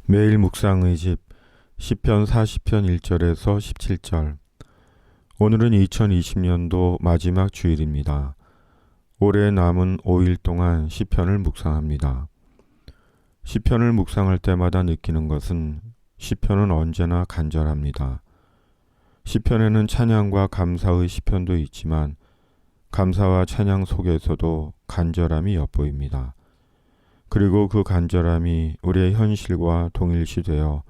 매일 묵상의 집 시편 40편 1절에서 17절. 오늘은 2020년도 마지막 주일입니다. 올해 남은 5일 동안 시편을 묵상합니다. 시편을 묵상할 때마다 느끼는 것은 시편은 언제나 간절합니다. 시편에는 찬양과 감사의 시편도 있지만 감사와 찬양 속에서도 간절함이 엿보입니다. 그리고 그 간절함이 우리의 현실과 동일시되어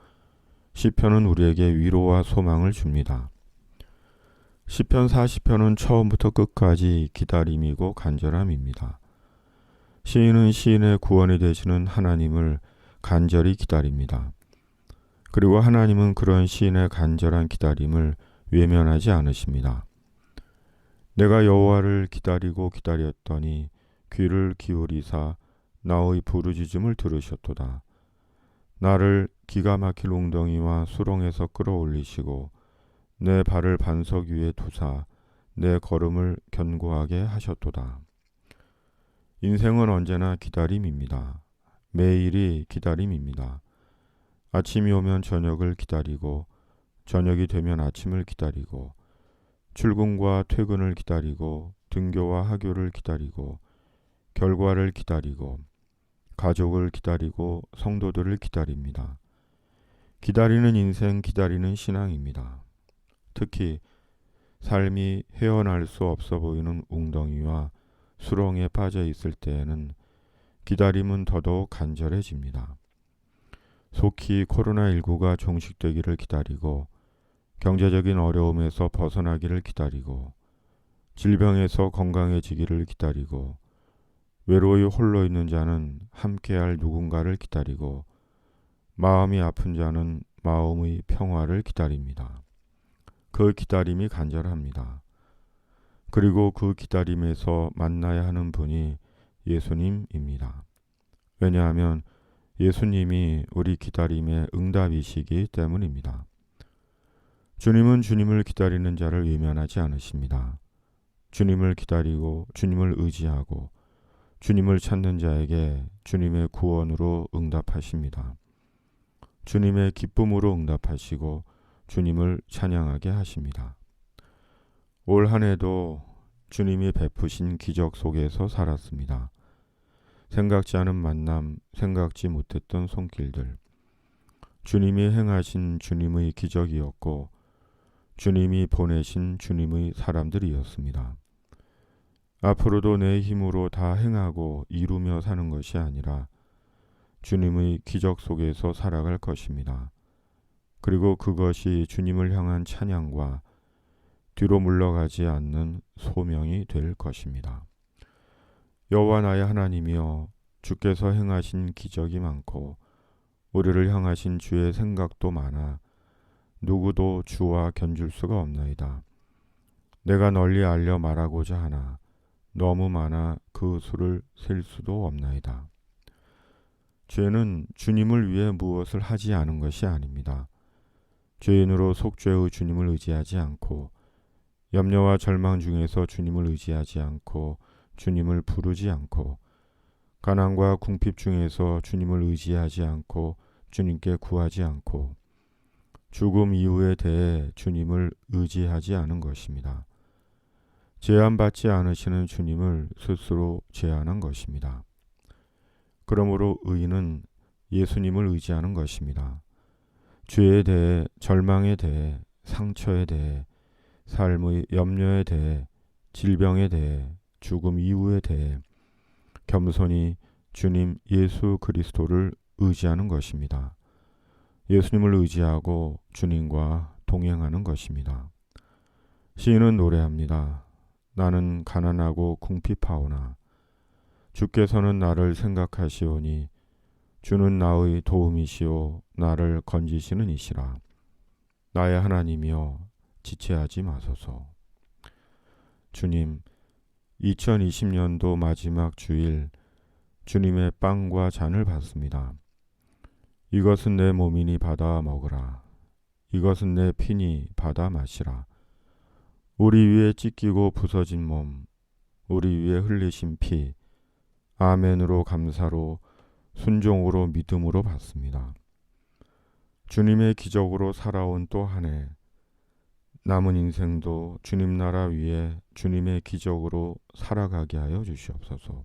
시편은 우리에게 위로와 소망을 줍니다. 시편 40편은 처음부터 끝까지 기다림이고 간절함입니다. 시인은 시인의 구원이 되시는 하나님을 간절히 기다립니다. 그리고 하나님은 그런 시인의 간절한 기다림을 외면하지 않으십니다. 내가 여호와를 기다리고 기다렸더니 귀를 기울이사 나의 부르짖음을 들으셨도다. 나를 기가 막힐 웅덩이와 수렁에서 끌어올리시고 내 발을 반석 위에 두사 내 걸음을 견고하게 하셨도다. 인생은 언제나 기다림입니다. 매일이 기다림입니다. 아침이 오면 저녁을 기다리고 저녁이 되면 아침을 기다리고 출근과 퇴근을 기다리고 등교와 하교를 기다리고 결과를 기다리고 가족을 기다리고 성도들을 기다립니다. 기다리는 인생, 기다리는 신앙입니다. 특히 삶이 헤어날 수 없어 보이는 웅덩이와 수렁에 빠져 있을 때에는 기다림은 더더욱 간절해집니다. 속히 코로나19가 종식되기를 기다리고 경제적인 어려움에서 벗어나기를 기다리고 질병에서 건강해지기를 기다리고 외로이 홀로 있는 자는 함께할 누군가를 기다리고 마음이 아픈 자는 마음의 평화를 기다립니다. 그 기다림이 간절합니다. 그리고 그 기다림에서 만나야 하는 분이 예수님입니다. 왜냐하면 예수님이 우리 기다림의 응답이시기 때문입니다. 주님은 주님을 기다리는 자를 외면하지 않으십니다. 주님을 기다리고 주님을 의지하고 주님을 찾는 자에게 주님의 구원으로 응답하십니다. 주님의 기쁨으로 응답하시고 주님을 찬양하게 하십니다. 올 한 해도 주님이 베푸신 기적 속에서 살았습니다. 생각지 않은 만남, 생각지 못했던 손길들. 주님이 행하신 주님의 기적이었고 주님이 보내신 주님의 사람들이었습니다. 앞으로도 내 힘으로 다 행하고 이루며 사는 것이 아니라 주님의 기적 속에서 살아갈 것입니다. 그리고 그것이 주님을 향한 찬양과 뒤로 물러가지 않는 소명이 될 것입니다. 여호와 나의 하나님이여, 주께서 행하신 기적이 많고 우리를 향하신 주의 생각도 많아 누구도 주와 견줄 수가 없나이다. 내가 널리 알려 말하고자 하나 너무 많아 그 수를 셀 수도 없나이다. 죄는 주님을 위해 무엇을 하지 않은 것이 아닙니다. 죄인으로 속죄의 주님을 의지하지 않고 염려와 절망 중에서 주님을 의지하지 않고 주님을 부르지 않고 가난과 궁핍 중에서 주님을 의지하지 않고 주님께 구하지 않고 죽음 이후에 대해 주님을 의지하지 않은 것입니다. 제한받지 않으시는 주님을 스스로 제한한 것입니다. 그러므로 의인은 예수님을 의지하는 것입니다. 죄에 대해, 절망에 대해, 상처에 대해, 삶의 염려에 대해, 질병에 대해, 죽음 이후에 대해 겸손히 주님 예수 그리스도를 의지하는 것입니다. 예수님을 의지하고 주님과 동행하는 것입니다. 시인은 노래합니다. 나는 가난하고 궁핍하오나 주께서는 나를 생각하시오니 주는 나의 도움이시오 나를 건지시는 이시라. 나의 하나님이여, 지체하지 마소서. 주님, 2020년도 마지막 주일 주님의 빵과 잔을 받습니다. 이것은 내 몸이니 받아 먹으라. 이것은 내 피니 받아 마시라. 우리 위에 찢기고 부서진 몸, 우리 위에 흘리신 피, 아멘으로 감사로 순종으로 믿음으로 받습니다. 주님의 기적으로 살아온 또 한 해, 남은 인생도 주님 나라 위에 주님의 기적으로 살아가게 하여 주시옵소서.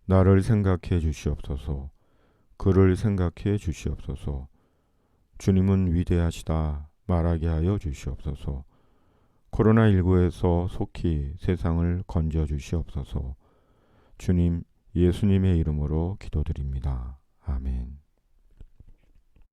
나를 생각해 주시옵소서. 그를 생각해 주시옵소서. 주님은 위대하시다 말하게 하여 주시옵소서. 코로나19에서 속히 세상을 건져 주시옵소서. 주님, 예수님의 이름으로 기도드립니다. 아멘.